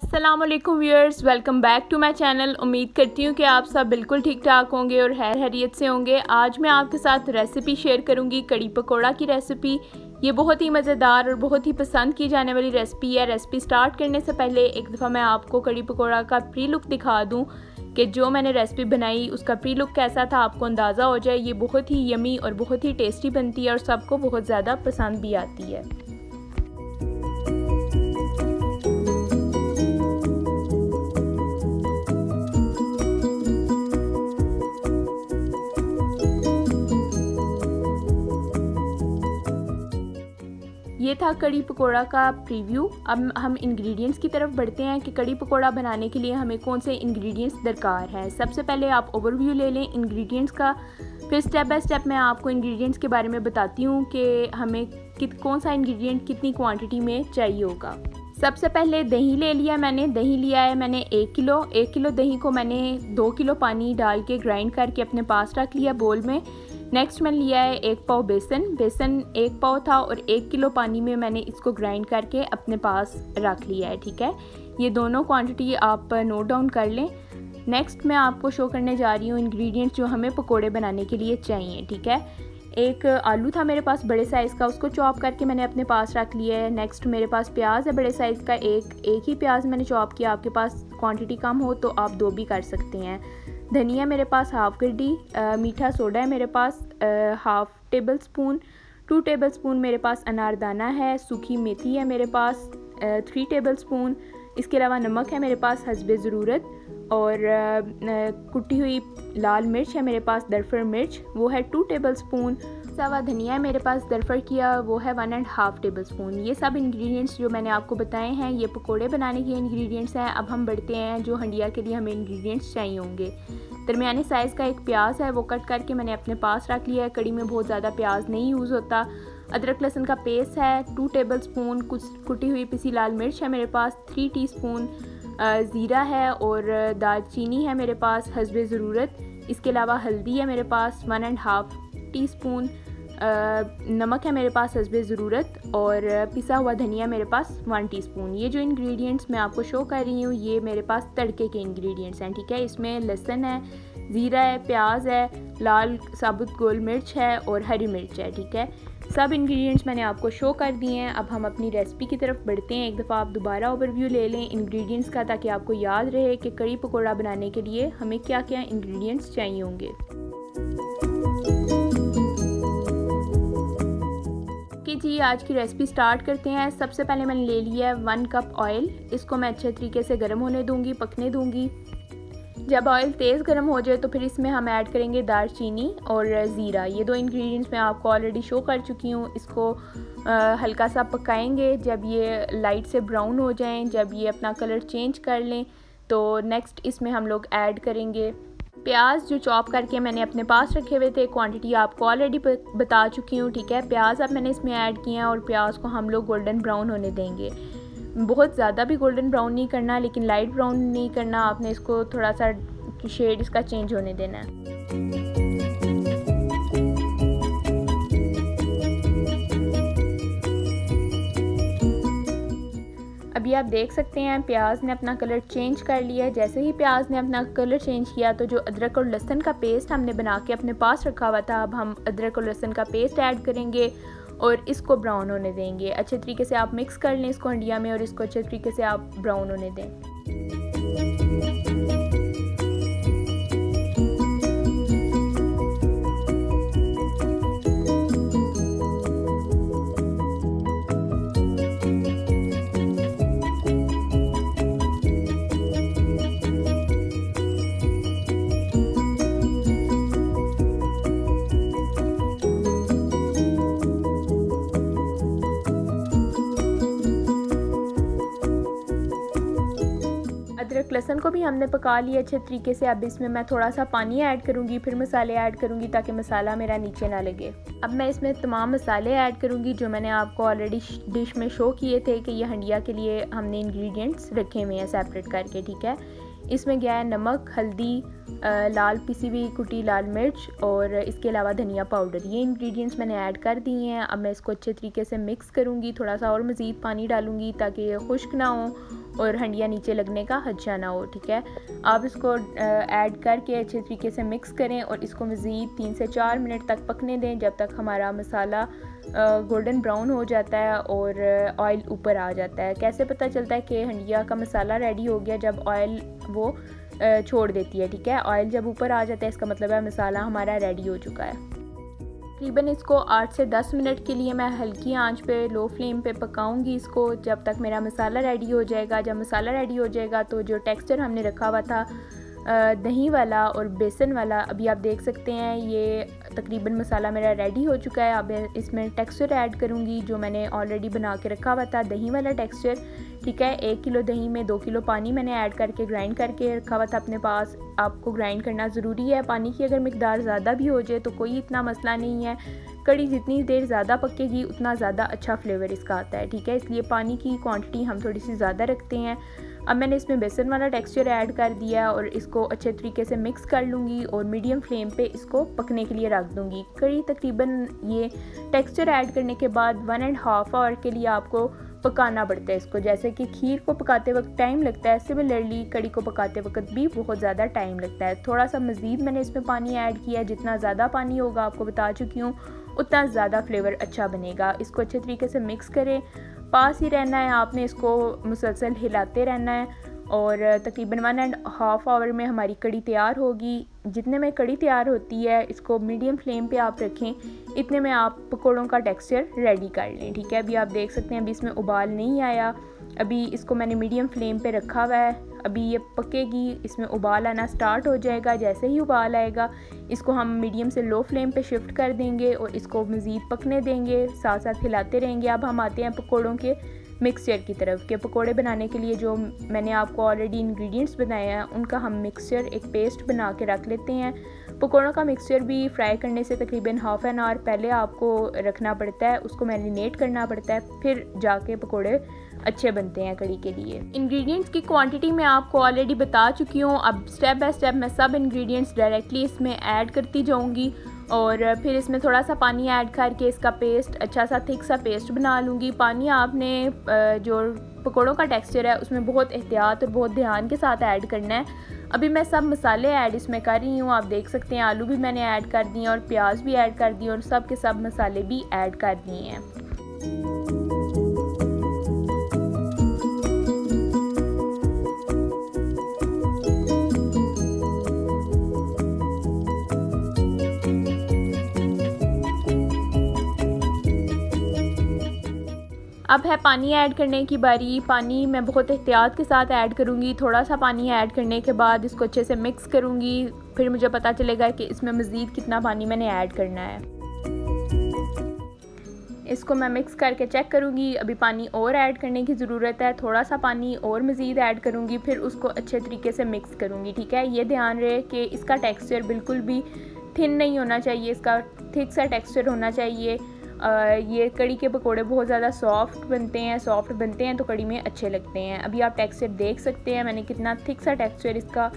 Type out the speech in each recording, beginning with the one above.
अस्सलाम वालेकुम viewers, welcome back to my channel. उम्मीद करती हूँ कि आप सब बिल्कुल ठीक ठाक होंगे और खैरियत से होंगे। आज मैं आपके साथ रेसिपी शेयर करूँगी कड़ी पकोड़ा की रेसिपी। ये बहुत ही मज़ेदार और बहुत ही पसंद की जाने वाली रेसिपी है। रेसिपी स्टार्ट करने से पहले एक दफ़ा मैं आपको कड़ी पकोड़ा का प्री लुक दिखा दूँ कि जो मैंने रेसिपी बनाई उसका प्री लुक कैसा था, आपको अंदाज़ा हो जाए। ये बहुत ही यमी और बहुत ही टेस्टी बनती है और सबको बहुत ज़्यादा पसंद भी आती है। ये था कड़ी पकोड़ा का प्रीव्यू। अब हम इंग्रेडिएंट्स की तरफ बढ़ते हैं कि कड़ी पकोड़ा बनाने के लिए हमें कौन से इंग्रेडिएंट्स दरकार है। सबसे पहले आप ओवरव्यू ले लें इंग्रेडिएंट्स का, फिर स्टेप बाय स्टेप मैं आपको इंग्रेडिएंट्स के बारे में बताती हूँ कि हमें कौन सा इंग्रेडिएंट कितनी क्वांटिटी में चाहिए होगा। सबसे पहले दही ले लिया मैंने। दही लिया है मैंने 1 किलो। 1 किलो दही को मैंने 2 किलो पानी डाल के ग्राइंड करके अपने पास रख लिया बोल में। नेक्स्ट मैंने लिया है 1 पाव बेसन। बेसन 1 पाव था और 1 किलो पानी में मैंने इसको ग्राइंड करके अपने पास रख लिया है। ठीक है, ये दोनों क्वांटिटी आप नोट डाउन कर लें। नेक्स्ट मैं आपको शो करने जा रही हूँ इंग्रेडिएंट्स जो हमें पकोड़े बनाने के लिए चाहिए। ठीक है, एक आलू था मेरे पास बड़े साइज़ का, उसको चॉप करके मैंने अपने पास रख लिया है। नेक्स्ट मेरे पास प्याज है बड़े साइज़ का, एक ही प्याज मैंने चॉप किया। आपके पास क्वांटिटी कम हो तो आप 2 भी कर सकते हैं। धनिया मेरे पास हाफ़ गड्डी। मीठा सोडा है मेरे पास half tablespoon. 2 tablespoon मेरे पास अनारदाना है। सूखी मेथी है मेरे पास 3 टेबल स्पून। इसके अलावा नमक है मेरे पास हस्बे ज़रूरत, और कुटी हुई लाल मिर्च है मेरे पास, दरफर मिर्च वो है 2 टेबल स्पून। सवा धनिया है मेरे पास दरफर किया, वो है 1.5 टेबल स्पून। ये सब इंग्रेडिएंट्स जो मैंने आपको बताए हैं ये पकोड़े बनाने के इंग्रेडिएंट्स हैं। अब हम बढ़ते हैं जो हंडिया के लिए हमें इंग्रेडिएंट्स चाहिए होंगे। दरमियाने साइज़ का एक प्याज है, वो कट करके मैंने अपने पास रख लिया है। कड़ी में बहुत ज़्यादा प्याज नहीं यूज़ होता। अदरक लहसुन का पेस्ट है 2 टेबल स्पून। कुछ कुटी हुई पिसी लाल मिर्च है मेरे पास 3 टीस्पून। ज़ीरा है और दालचीनी है मेरे पास हस्बे ज़रूरत। इसके अलावा हल्दी है मेरे पास 1.5 टीस्पून। नमक है मेरे पास हस्बे ज़रूरत, और पिसा हुआ धनिया मेरे पास 1 टीस्पून। ये जो इंग्रेडिएंट्स मैं आपको शो कर रही हूँ ये मेरे पास तड़के के इंग्रेडिएंट्स हैं। ठीक है, इसमें लहसुन है, ज़ीरा है, प्याज है, लाल साबुत गोल मिर्च है और हरी मिर्च है। ठीक है, सब इंग्रेडिएंट्स मैंने आपको शो कर दिए हैं। अब हम अपनी रेसिपी की तरफ बढ़ते हैं। एक दफ़ा आप दोबारा ओवरव्यू ले लें इंग्रेडिएंट्स का, ताकि आपको याद रहे कि कड़ी पकोड़ा बनाने के लिए हमें क्या क्या इंग्रेडिएंट्स चाहिए होंगे। कि जी आज की रेसिपी स्टार्ट करते हैं। सबसे पहले मैंने ले लिया है 1 कप ऑयल। इसको मैं अच्छे तरीके से गर्म होने दूंगी, पकने दूंगी। जब ऑयल तेज़ गर्म हो जाए तो फिर इसमें हम ऐड करेंगे दालचीनी और ज़ीरा। ये 2 इंग्रेडिएंट्स मैं आपको ऑलरेडी शो कर चुकी हूँ। इसको हल्का सा पकाएंगे। जब ये लाइट से ब्राउन हो जाएं, जब ये अपना कलर चेंज कर लें तो नेक्स्ट इसमें हम लोग ऐड करेंगे प्याज जो चॉप करके मैंने अपने पास रखे हुए थे। क्वांटिटी आपको ऑलरेडी बता चुकी हूँ। ठीक है, प्याज अब मैंने इसमें ऐड किए हैं और प्याज को हम लोग गोल्डन ब्राउन होने देंगे। बहुत ज़्यादा भी गोल्डन ब्राउन नहीं करना, लेकिन लाइट ब्राउन नहीं करना। आपने इसको थोड़ा सा शेड इसका चेंज होने देना है। अभी आप देख सकते हैं प्याज ने अपना कलर चेंज कर लिया है। जैसे ही प्याज ने अपना कलर चेंज किया तो जो अदरक और लहसुन का पेस्ट हमने बना के अपने पास रखा हुआ था, अब हम अदरक और लहसुन का पेस्ट ऐड करेंगे और इसको ब्राउन होने देंगे। अच्छे तरीके से आप मिक्स कर लें इसको हंडिया में और इसको अच्छे तरीके से आप ब्राउन होने दें। अदरक लहसुन को भी हमने पका लिया अच्छे तरीके से। अब इसमें मैं थोड़ा सा पानी ऐड करूँगी, फिर मसाले ऐड करूँगी ताकि मसाला मेरा नीचे ना लगे। अब मैं इसमें तमाम मसाले ऐड करूँगी जो मैंने आपको ऑलरेडी डिश में शो किए थे कि ये हंडिया के लिए हमने इंग्रेडिएंट्स रखे हुए हैं सेपरेट करके। ठीक है, इसमें गया है नमक, हल्दी, लाल पिसी हुई कुटी लाल मिर्च और इसके अलावा धनिया पाउडर। ये इंग्रेडिएंट्स मैंने ऐड कर दिए हैं। अब मैं इसको अच्छे तरीके से मिक्स करूँगी। थोड़ा सा और मज़ीद पानी डालूँगी ताकि ये खुश्क ना हो और हंडिया नीचे लगने का खदशा ना हो। ठीक है, आप इसको ऐड करके अच्छे तरीके से मिक्स करें और इसको मज़ीद 3 से 4 मिनट तक पकने दें, जब तक हमारा मसाला गोल्डन ब्राउन हो जाता है और ऑयल ऊपर आ जाता है। कैसे पता चलता है कि हंडिया का मसाला रेडी हो गया? जब ऑयल वो छोड़ देती है। ठीक है, ऑयल जब ऊपर आ जाता है इसका मतलब है मसाला हमारा रेडी हो चुका है। तकरीबन इसको 8 से 10 मिनट के लिए मैं हल्की आंच पे लो फ्लेम पे पकाऊंगी इसको, जब तक मेरा मसाला रेडी हो जाएगा। जब मसाला रेडी हो जाएगा तो जो टेक्सचर हमने रखा हुआ था दही वाला और बेसन वाला, अभी आप देख सकते हैं ये तकरीबन मसाला मेरा रेडी हो चुका है। अब इसमें टेक्सचर ऐड करूँगी जो मैंने ऑलरेडी बना के रखा हुआ था, दही वाला टेक्सचर। ठीक है, 1 किलो दही में 2 किलो पानी मैंने ऐड करके ग्राइंड करके रखा हुआ था अपने पास। आपको ग्राइंड करना ज़रूरी है। पानी की अगर मिकदार ज़्यादा भी हो जाए तो कोई इतना मसला नहीं है। कड़ी जितनी देर ज़्यादा पकेगी उतना ज़्यादा अच्छा फ्लेवर इसका आता है। ठीक है, इसलिए पानी की क्वांटिटी हम थोड़ी सी ज़्यादा रखते हैं। अब मैंने इसमें बेसन वाला टेक्सचर ऐड कर दिया और इसको अच्छे तरीके से मिक्स कर लूँगी और मीडियम फ्लेम पे इसको पकने के लिए रख दूँगी। कड़ी तकरीबन ये टेक्सचर ऐड करने के बाद 1.5 आवर के लिए आपको पकाना पड़ता है इसको। जैसे कि खीर को पकाते वक्त टाइम लगता है, सिमिलरली कड़ी को पकाते वक्त भी बहुत ज़्यादा टाइम लगता है। थोड़ा सा मज़ीद मैंने इसमें पानी ऐड किया है। जितना ज़्यादा पानी होगा आपको बता चुकी हूँ उतना ज़्यादा फ्लेवर अच्छा बनेगा। इसको अच्छे तरीके से मिक्स करें, पास ही रहना है आपने, इसको मुसलसल हिलाते रहना है और तकरीबन 1.5 आवर में हमारी कड़ी तैयार होगी। जितने में कड़ी तैयार होती है इसको मीडियम फ्लेम पे आप रखें, इतने में आप पकौड़ों का टेक्सचर रेडी कर लें। ठीक है, अभी आप देख सकते हैं अभी इसमें उबाल नहीं आया, अभी इसको मैंने मीडियम फ्लेम पे रखा हुआ है। अभी ये पकेगी, इसमें उबाल आना स्टार्ट हो जाएगा। जैसे ही उबाल आएगा इसको हम मीडियम से लो फ्लेम पे शिफ्ट कर देंगे और इसको मज़ीद पकने देंगे, साथ साथ हिलाते रहेंगे। अब हम आते हैं पकौड़ों के मिक्सचर की तरफ के पकोड़े बनाने के लिए जो मैंने आपको ऑलरेडी इंग्रेडिएंट्स बताए हैं उनका हम मिक्सचर एक पेस्ट बना के रख लेते हैं। पकोड़ों का मिक्सचर भी फ्राई करने से तकरीबन हाफ़ एन आवर पहले आपको रखना पड़ता है, उसको मैरिनेट करना पड़ता है, फिर जाके पकोड़े अच्छे बनते हैं कड़ी के लिए। इंग्रेडिएंट्स की क्वांटिटी मैं आपको ऑलरेडी बता चुकी हूँ। अब स्टेप बाय स्टेप मैं सब इंग्रेडिएंट्स डायरेक्टली इसमें ऐड करती जाऊँगी और फिर इसमें थोड़ा सा पानी ऐड करके इसका पेस्ट अच्छा सा थिक सा पेस्ट बना लूँगी। पानी आपने जो पकोड़ों का टेक्सचर है उसमें बहुत एहतियात और बहुत ध्यान के साथ ऐड करना है। अभी मैं सब मसाले ऐड इसमें कर रही हूँ, आप देख सकते हैं आलू भी मैंने ऐड कर दिए और प्याज भी ऐड कर दिए और सब के सब मसाले भी ऐड कर दिए हैं। अब है पानी ऐड करने की बारी। पानी मैं बहुत एहतियात के साथ ऐड करूँगी। थोड़ा सा पानी ऐड करने के बाद इसको अच्छे से मिक्स करूँगी, फिर मुझे पता चलेगा कि इसमें मज़ीद कितना पानी मैंने ऐड करना है। इसको मैं मिक्स करके चेक करूँगी, अभी पानी और ऐड करने की ज़रूरत है। थोड़ा सा पानी और मज़ीद ऐड करूँगी, फिर उसको अच्छे तरीके से मिक्स करूँगी। ठीक है, ये ध्यान रहे कि इसका टेक्सचर बिल्कुल भी थिन नहीं होना चाहिए, इसका थिक सा टेक्सचर होना चाहिए। ये कड़ी के पकोड़े बहुत ज़्यादा सॉफ्ट बनते हैं तो कड़ी में अच्छे लगते हैं। अभी आप टेक्सचर देख सकते हैं मैंने कितना थिक सा टेक्सचर इसका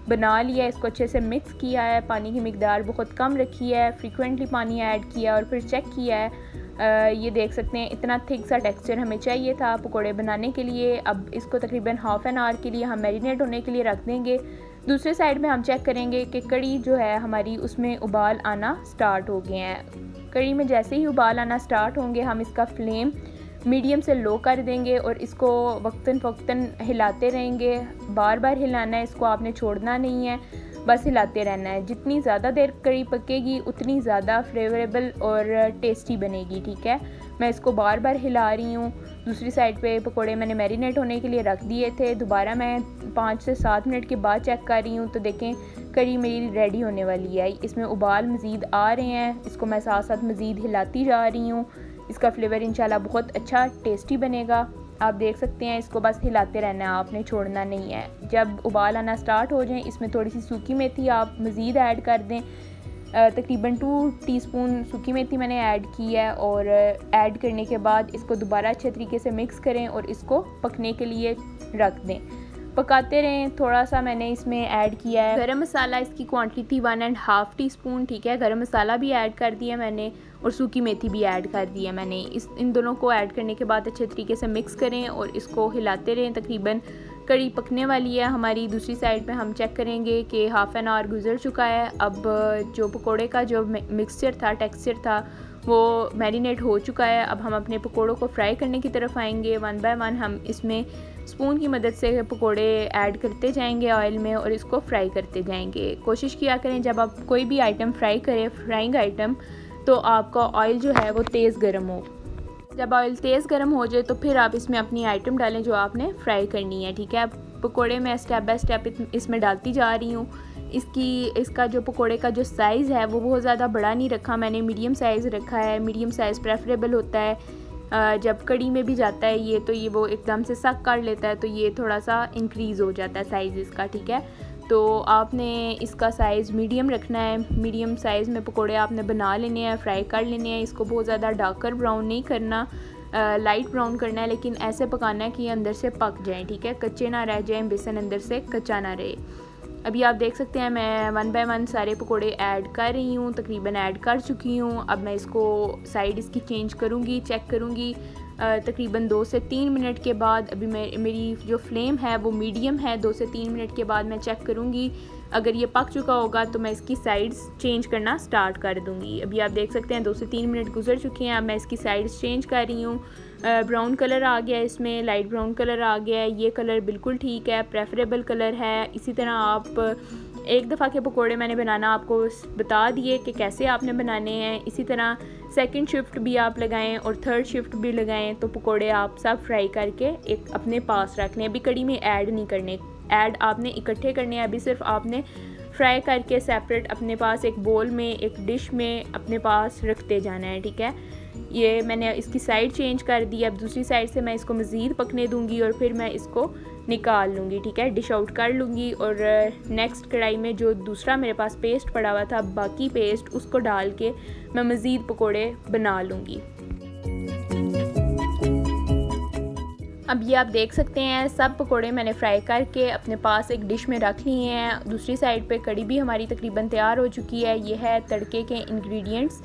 बना लिया है। इसको अच्छे से मिक्स किया है, पानी की मिकदार बहुत कम रखी है, फ्रीक्वेंटली पानी ऐड किया और फिर चेक किया है। ये देख सकते हैं इतना थिक सा टेक्सचर हमें चाहिए था पकोड़े बनाने के लिए। अब इसको तकरीबन हाफ़ एन आवर के लिए हम मैरिनेट होने के लिए रख देंगे। दूसरे साइड में हम चेक करेंगे कि कड़ी जो है हमारी उसमें उबाल आना स्टार्ट हो गए हैं। कड़ी में जैसे ही उबाल आना स्टार्ट होंगे हम इसका फ्लेम मीडियम से लो कर देंगे और इसको वक्तन फ़वक्तन हिलाते रहेंगे। बार बार हिलाना है, इसको आपने छोड़ना नहीं है, बस हिलाते रहना है। जितनी ज़्यादा देर कड़ी पकेगी उतनी ज़्यादा फ्लेवरेबल और टेस्टी बनेगी। ठीक है, मैं इसको बार बार हिला रही हूँ। दूसरी साइड पे पकोड़े मैंने मैरिनेट होने के लिए रख दिए थे, दोबारा मैं 5 से 7 मिनट के बाद चेक कर रही हूँ तो देखें कड़ी मेरी रेडी होने वाली है। इसमें उबाल मज़ीद आ रहे हैं, इसको मैं साथ साथ मज़ीद हिलाती जा रही हूँ। इसका फ्लेवर इंशाल्लाह बहुत अच्छा टेस्टी बनेगा। आप देख सकते हैं इसको बस हिलाते रहना है, आपने छोड़ना नहीं है। जब उबाल आना स्टार्ट हो जाए इसमें थोड़ी सी सूखी मेथी आप मज़ीद ऐड कर दें। तकरीबन 2 टीस्पून सूखी मेथी मैंने ऐड की है और ऐड करने के बाद इसको दोबारा अच्छे तरीके से मिक्स करें और इसको पकने के लिए रख दें, पकाते रहें। थोड़ा सा मैंने इसमें ऐड किया है गरम मसाला, इसकी क्वांटिटी थी 1.5 टीस्पून। ठीक है, गरम मसाला भी ऐड कर दिया मैंने और सूखी मेथी भी ऐड कर दी है मैंने। इन दोनों को ऐड करने के बाद अच्छे तरीके से मिक्स करें और इसको हिलाते रहें। तकरीबन कड़ी पकने वाली है हमारी। दूसरी साइड पे हम चेक करेंगे कि हाफ़ एन आवर गुज़र चुका है। अब जो पकोड़े का जो मिक्सचर था, टेक्सचर था, वो मैरिनेट हो चुका है। अब हम अपने पकोड़ों को फ्राई करने की तरफ आएंगे। वन बाय वन हम इसमें स्पून की मदद से पकोड़े ऐड करते जाएंगे ऑयल में और इसको फ्राई करते जाएंगे। कोशिश किया करें जब आप कोई भी आइटम फ्राई करें, फ्राइंग आइटम, तो आपका ऑयल जो है वो तेज़ गर्म हो। जब ऑयल तेज़ गर्म हो जाए तो फिर आप इसमें अपनी आइटम डालें जो आपने फ्राई करनी है, ठीक है। पकोड़े मैं स्टेप बाय स्टेप इसमें डालती जा रही हूँ। इसका जो पकोड़े का जो साइज़ है वो बहुत ज़्यादा बड़ा नहीं रखा मैंने, मीडियम साइज़ रखा है। मीडियम साइज़ प्रेफरेबल होता है। जब कड़ी में भी जाता है ये, तो ये वो एकदम से सक कर लेता है, तो ये थोड़ा सा इंक्रीज़ हो जाता है साइज़ इसका, ठीक है। तो आपने इसका साइज़ मीडियम रखना है। मीडियम साइज़ में पकोड़े आपने बना लेने हैं, फ्राई कर लेने हैं। इसको बहुत ज़्यादा डार्कर ब्राउन नहीं करना, लाइट ब्राउन करना है, लेकिन ऐसे पकाना है कि अंदर से पक जाएँ, ठीक है, कच्चे ना रह जाएँ, बेसन अंदर से कच्चा ना रहे। अभी आप देख सकते हैं मैं वन बाय वन सारे पकोड़े ऐड कर रही हूँ, तकरीबन ऐड कर चुकी हूँ। अब मैं इसको साइड इसकी चेंज करूँगी, चेक करूँगी तकरीबन 2 से 3 मिनट के बाद। अभी मेरी जो फ्लेम है वो मीडियम है। 2 से 3 मिनट के बाद मैं चेक करूँगी, अगर ये पक चुका होगा तो मैं इसकी साइड्स चेंज करना स्टार्ट कर दूँगी। अभी आप देख सकते हैं 2 से 3 मिनट गुजर चुके हैं। अब मैं इसकी साइड्स चेंज कर रही हूँ। ब्राउन कलर आ गया है, इसमें लाइट ब्राउन कलर आ गया है। ये कलर बिल्कुल ठीक है, प्रेफरेबल कलर है। इसी तरह आप एक दफ़ा के पकोड़े मैंने बनाना आपको बता दिए कि कैसे आपने बनाने हैं। इसी तरह सेकंड शिफ्ट भी आप लगाएं और थर्ड शिफ्ट भी लगाएं, तो पकोड़े आप सब फ्राई करके एक अपने पास रख लें। अभी कड़ी में ऐड नहीं करने, ऐड आपने इकट्ठे करने हैं। अभी सिर्फ आपने फ्राई करके सेपरेट अपने पास एक बोल में, एक डिश में अपने पास रखते जाना है, ठीक है। ये मैंने इसकी साइड चेंज कर दी। अब दूसरी साइड से मैं इसको मज़ीद पकने दूंगी और फिर मैं इसको निकाल लूँगी, ठीक है, डिश आउट कर लूँगी। और नेक्स्ट कढ़ाई में जो दूसरा मेरे पास पेस्ट पड़ा हुआ था, बाकी पेस्ट, उसको डाल के मैं मज़ीद पकोड़े बना लूँगी। अब ये आप देख सकते हैं सब पकोड़े मैंने फ्राई करके अपने पास एक डिश में रख लिए हैं। दूसरी साइड पे कड़ी भी हमारी तकरीबन तैयार हो चुकी है। ये है तड़के के इंग्रेडिएंट्स,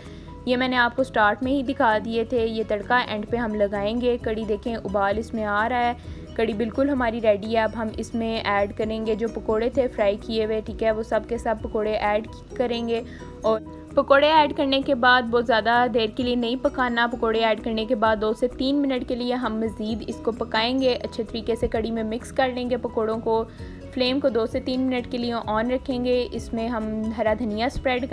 ये मैंने आपको स्टार्ट में ही दिखा दिए थे। ये तड़का एंड पे हम लगाएंगे। कड़ी देखें उबाल इसमें आ रहा है, कड़ी बिल्कुल हमारी रेडी है। अब हम इसमें ऐड करेंगे जो पकोड़े थे फ्राई किए हुए, ठीक है, वो सब के सब पकोड़े ऐड करेंगे। और पकोड़े ऐड करने के बाद बहुत ज़्यादा देर के लिए नहीं पकाना। पकोड़े ऐड करने के बाद 2 से 3 मिनट के लिए हम मज़ीद इसको पकाएंगे। अच्छे तरीके से कड़ी में मिक्स कर लेंगे पकोड़ों को। फ्लेम को 2 से 3 मिनट के लिए ऑन रखेंगे। इसमें हम हरा धनिया स्प्रेड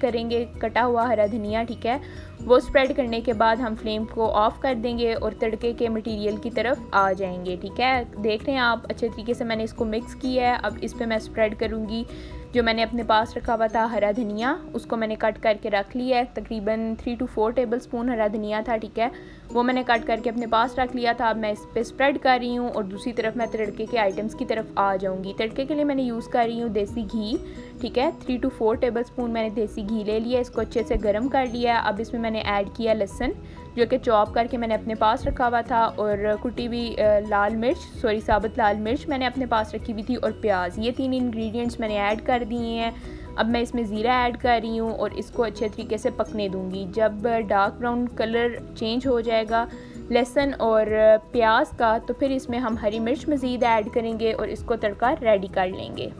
करेंगे, कटा हुआ हरा धनिया, ठीक है। वो स्प्रेड करने के बाद हम फ्लेम को ऑफ़ कर देंगे और तड़के के मटेरियल की तरफ आ जाएंगे, ठीक है। देख रहे हैं आप अच्छे तरीके से मैंने इसको मिक्स किया है। अब इस पर मैं स्प्रेड करूँगी जो मैंने अपने पास रखा हुआ था हरा धनिया, उसको मैंने कट करके रख लिया है। तकरीबन 3 to 4 टेबलस्पून हरा धनिया था, ठीक है, वो मैंने कट करके अपने पास रख लिया था। अब मैं इस पर स्प्रेड कर रही हूँ और दूसरी तरफ मैं तड़के के आइटम्स की तरफ आ जाऊँगी। तड़के के लिए मैंने यूज़ कर रही हूँ देसी घी, ठीक है। 3 to 4 टेबलस्पून मैंने देसी घी ले लिया, इसको अच्छे से गर्म कर लिया। अब इसमें मैंने ऐड किया लहसुन, जो कि चॉप करके मैंने अपने पास रखा हुआ था, और कुटी हुई साबुत लाल मिर्च मैंने अपने पास रखी हुई थी, और प्याज। ये 3 इंग्रेडिएंट्स मैंने ऐड कर दिए हैं। अब मैं इसमें ज़ीरा ऐड कर रही हूँ और इसको अच्छे तरीके से पकने दूँगी। जब डार्क ब्राउन कलर चेंज हो जाएगा लहसुन और प्याज का, तो फिर इसमें हम हरी मिर्च मज़ीद ऐड करेंगे और इसको तड़का रेडी कर लेंगे।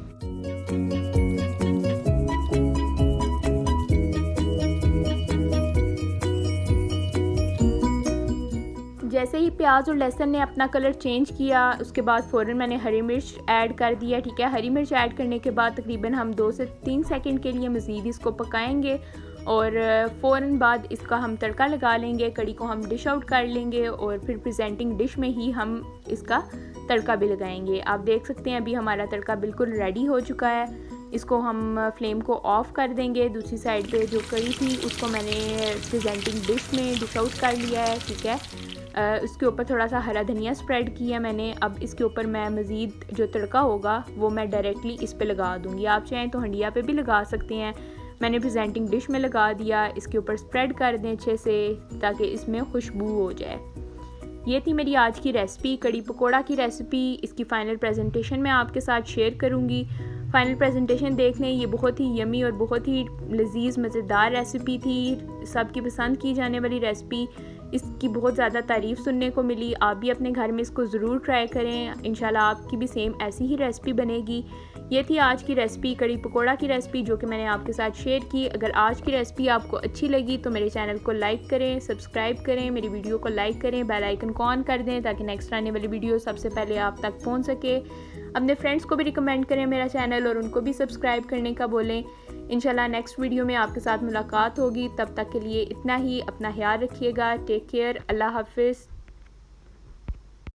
जैसे ही प्याज और लहसुन ने अपना कलर चेंज किया, उसके बाद फ़ौरन मैंने हरी मिर्च ऐड कर दिया, ठीक है। हरी मिर्च ऐड करने के बाद तकरीबन हम 2 से 3 सेकंड के लिए मज़ीद इसको पकाएंगे और फ़ौरन बाद इसका हम तड़का लगा लेंगे। कड़ी को हम डिश आउट कर लेंगे और फिर प्रेजेंटिंग डिश में ही हम इसका तड़का भी लगाएंगे। आप देख सकते हैं अभी हमारा तड़का बिल्कुल रेडी हो चुका है। इसको हम फ्लेम को ऑफ़ कर देंगे। दूसरी साइड पे जो कड़ी थी उसको मैंने प्रेजेंटिंग डिश में डिश आउट कर लिया है, ठीक है। उसके ऊपर थोड़ा सा हरा धनिया स्प्रेड किया मैंने। अब इसके ऊपर मैं मज़ीद जो तड़का होगा वो मैं डायरेक्टली इस पे लगा दूँगी। आप चाहें तो हंडिया पे भी लगा सकते हैं। मैंने प्रेजेंटिंग डिश में लगा दिया। इसके ऊपर स्प्रेड कर दें अच्छे से ताकि इसमें खुशबू हो जाए। ये थी मेरी आज की रेसिपी, कड़ी पकोड़ा की रेसिपी। इसकी फ़ाइनल प्रेजेंटेशन मैं आपके साथ शेयर करूँगी। फ़ाइनल प्रेजेंटेशन देख लें। ये बहुत ही यमी और बहुत ही लजीज मज़ेदार रेसिपी थी, सबकी पसंद की जाने वाली रेसिपी। इसकी बहुत ज़्यादा तारीफ़ सुनने को मिली। आप भी अपने घर में इसको ज़रूर ट्राई करें, इंशाल्लाह आपकी भी सेम ऐसी ही रेसिपी बनेगी। ये थी आज की रेसिपी, कड़ी पकोड़ा की रेसिपी, जो कि मैंने आपके साथ शेयर की। अगर आज की रेसिपी आपको अच्छी लगी तो मेरे चैनल को लाइक करें, सब्सक्राइब करें, मेरी वीडियो को लाइक करें, बेल आइकन को ऑन कर दें ताकि नेक्स्ट आने वाली वीडियो सबसे पहले आप तक पहुंच सके। अपने फ्रेंड्स को भी रिकमेंड करें मेरा चैनल और उनको भी सब्सक्राइब करने का बोलें। इंशाल्लाह नेक्स्ट वीडियो में आपके साथ मुलाकात होगी। तब तक के लिए इतना ही। अपना ख्याल रखिएगा। Take care. अल्लाह हाफिज़।